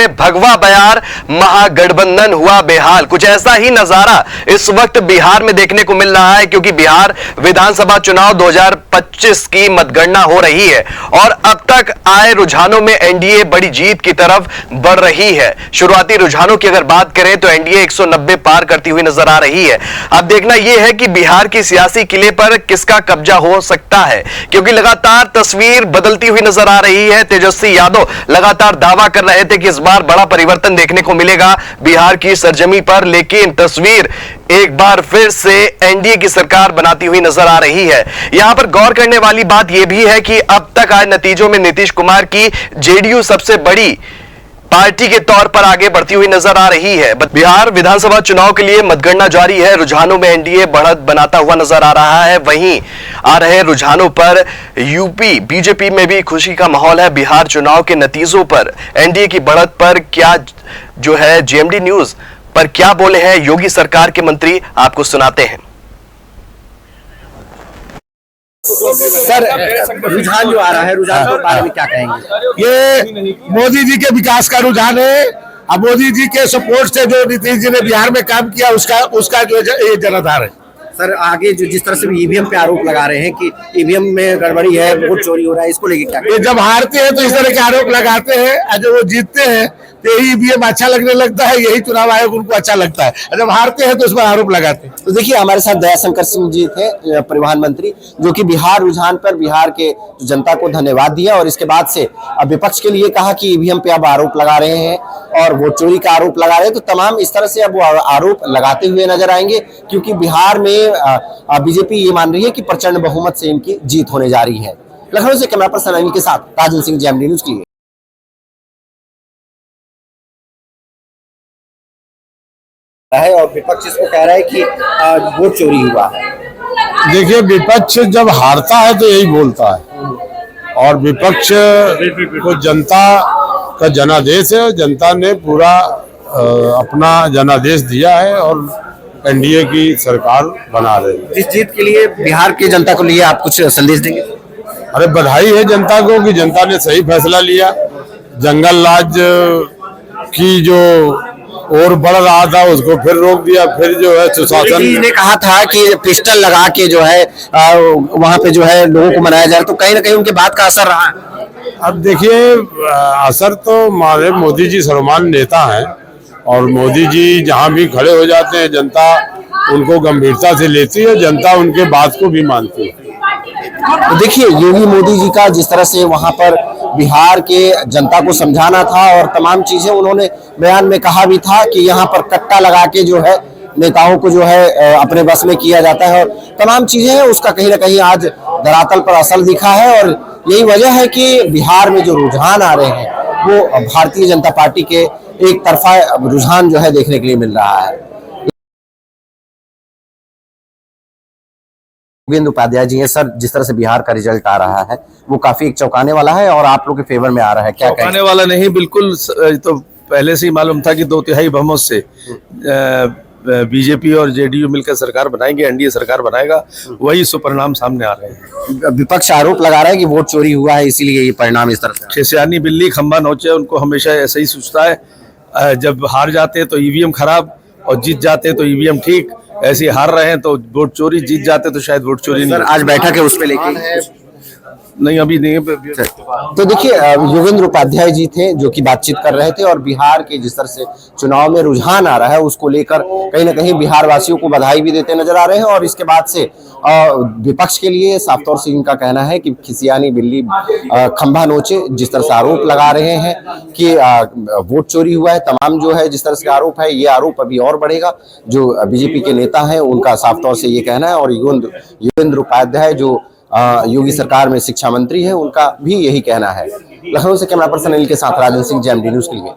में भगवा बयार, महागठबंधन हुआ बेहाल। कुछ ऐसा ही नजारा इस वक्त बिहार में देखने को मिल रहा है, क्योंकि बिहार विधानसभा चुनाव 2025 की मतगणना हो रही है और अब तक आए रुझानों में एनडीए बड़ी जीत की तरफ बढ़ रही है। शुरुआती रुझानों की अगर बात करें तो एनडीए 190 पार करती हुई नजर आ रही है। अब देखना यह है कि बिहार की सियासी किले पर किसका कब्जा हो सकता है, क्योंकि लगातार तस्वीर बदलती हुई नजर आ रही है। तेजस्वी यादव लगातार दावा कर रहे थे कि इस बार बड़ा परिवर्तन देखने को मिलेगा बिहार की सरजमी पर, लेकिन तस्वीर एक बार फिर से एनडीए की सरकार बनाती हुई नजर आ रही है। यहां पर गौर करने वाली बात यह भी है कि अब तक आए नतीजों में नीतीश कुमार की जेडीयू सबसे बड़ी पार्टी के तौर पर आगे बढ़ती हुई नजर आ रही है। बिहार विधानसभा चुनाव के लिए मतगणना जारी है। रुझानों में एनडीए बढ़त बनाता हुआ नजर आ रहा है। वहीं आ रहे रुझानों पर यूपी बीजेपी में भी खुशी का माहौल है। बिहार चुनाव के नतीजों पर एनडीए की बढ़त पर क्या जो है जेएमडी न्यूज पर क्या बोले हैं योगी सरकार के मंत्री, आपको सुनाते हैं। सर, रुझान जो आ रहा है, रुझान के बारे में क्या कहेंगे? ये मोदी जी के विकास का रुझान है। अब मोदी जी के सपोर्ट से जो नीतीश जी ने बिहार में काम किया उसका जो ये जनाधार है। सर, आगे जो जिस तरह से ईवीएम पे आरोप लगा रहे हैं कि ईवीएम में गड़बड़ी है, वोट चोरी हो रहा है, इसको लेके क्या? ये जब हारते हैं तो इस तरह के आरोप लगाते हैं, और जब वो जीतते हैं तो यही ईवीएम अच्छा लगने लगता है, यही चुनाव आयोग उनको अच्छा लगता है, और जब हारते हैं तो उस पर आरोप लगाते हैं। तो देखिए, हमारे साथ दयाशंकर सिंह जी थे, परिवहन मंत्री, जो कि बिहार रुझान पर बिहार के जनता को धन्यवाद दिया और इसके बाद से अब विपक्ष के लिए कहा कि ईवीएम पे अब आरोप लगा रहे हैं और वोट चोरी का आरोप लगा रहे हैं। तो तमाम इस तरह से अब वो आरोप लगाते हुए नजर आएंगे, क्योंकि बिहार में बीजेपी ये मान रही है कि प्रचंड बहुमत से इनकी जीत होने जा रही है। लखनऊ से कैमरा पर्सन अनिल के साथ राजन सिंह, जेएमडी न्यूज के लिए। है और विपक्ष इसको कह रहा है कि वोट चोरी हुआ है। देखिए, विपक्ष जब हारता है तो यही बोलता है, और विपक्ष को जनता का जनादेश है, जनता ने पूरा अपना जनादेश दिया है और एनडीए की सरकार बना रही है। इस जीत के लिए बिहार की जनता को लिए आप कुछ संदेश देंगे? अरे बधाई है जनता को कि जनता ने सही फैसला लिया। जंगल राज की जो और बढ़ रहा था उसको फिर रोक दिया, फिर जो है सुशासन ने कहा था कि पिस्टल लगा के जो है वहां पे जो है लोगों को मनाया जाए, तो कहीं ना कहीं उनके बात का असर रहा। अब देखिए, असर तो हमारे मोदी जी सर्वमान्य नेता हैं और मोदी जी जहां भी खड़े हो जाते हैं जनता उनको गंभीरता से लेती है, जनता उनके बात को भी मानती है। तो देखिए, योगी मोदी जी का जिस तरह से वहां पर बिहार के जनता को समझाना था और तमाम चीजें उन्होंने बयान में कहा भी था कि यहाँ पर कट्टा लगा के जो है नेताओं को जो है अपने बस में किया जाता है और तमाम चीजें हैं, उसका कहीं ना कहीं आज धरातल पर असर दिखा है। और यही वजह है कि बिहार में जो रुझान आ रहे हैं वो भारतीय जनता पार्टी के एक तरफा रुझान जो है देखने के लिए मिल रहा है। योगेंद्र उपाध्याय जी हैं। सर, जिस तरह से बिहार का रिजल्ट आ रहा है वो काफी एक चौंकाने वाला है और आप लोग के फेवर में आ रहा है, क्या चौंकाने वाला नहीं, बिल्कुल तो पहले से ही मालूम था कि 2/3 बहुमत से बीजेपी और जेडीयू मिलकर सरकार बनाएंगे, एनडीए सरकार बनाएगा, वही सुपरिणाम सामने आ रहे हैं। विपक्ष आरोप लगा रहा है कि वोट चोरी हुआ है, इसीलिए ये परिणाम इस तरह से। खेसियानी बिल्ली खंबा नोचे, उनको हमेशा ऐसा ही सोचता है। जब हार जाते हैं तो ईवीएम खराब और जीत जाते हैं तो ईवीएम ठीक, ऐसे हार रहे हैं तो वोट चोरी, जीत जाते तो शायद वोट चोरी नहीं। आज बैठक है उस पे लेके नहीं, अभी नहीं। तो देखिए, योगेंद्र उपाध्याय जी थे जो कि बातचीत कर रहे थे और बिहार के जिस तरह से चुनाव में रुझान आ रहा है उसको लेकर कहीं ना कहीं बिहार वासियों को बधाई भी देते नजर आ रहे हैं। और इसके बाद से विपक्ष के लिए साफ तौर से इनका कहना है कि खिसियानी बिल्ली खंभा नोचे, जिस तरह से आरोप लगा रहे हैं कि वोट चोरी हुआ है, तमाम जो है जिस तरह से आरोप है, ये आरोप अभी और बढ़ेगा। जो बीजेपी के नेता हैं उनका साफ तौर से ये कहना है और योगेंद्र उपाध्याय जो योगी सरकार में शिक्षा मंत्री है उनका भी यही कहना है। लखनऊ से कैमरा पर्सन अनिल के साथ राजन सिंह, जेएमडी न्यूज के लिए।